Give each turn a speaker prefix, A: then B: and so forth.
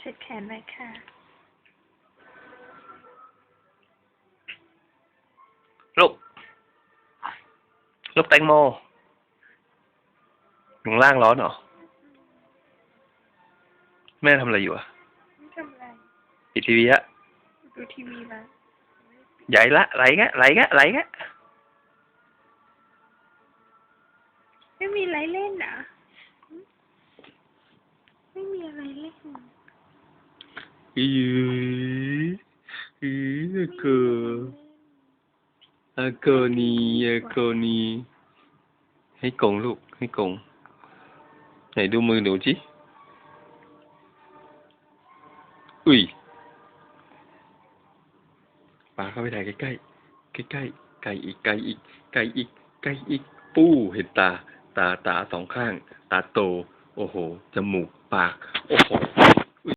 A: ช็ดแขนหน่อยค่ะ
B: ลูกแตงโมอยู่ข้างล่างร้อนเหรอแม่ทำอะไรอยู่อ่ะ
A: ไม่ทำอะไร
B: ปิดทีวีอะ
A: ดูทีวีมา
B: ใหญ่ละไหลกะ
A: ไม่มีอะไรเล่นอ่ะไม่มีอะไรเล่น
B: อืเกออาโกนีให้กงลูกให้กงไหนดูมือหนูจิอุ้ยปาเข้าไปถ่ายใกล้ไก่อีกปู้เห็นตาสองข้างตาโตโอ้โหจมูกปากโอ้โห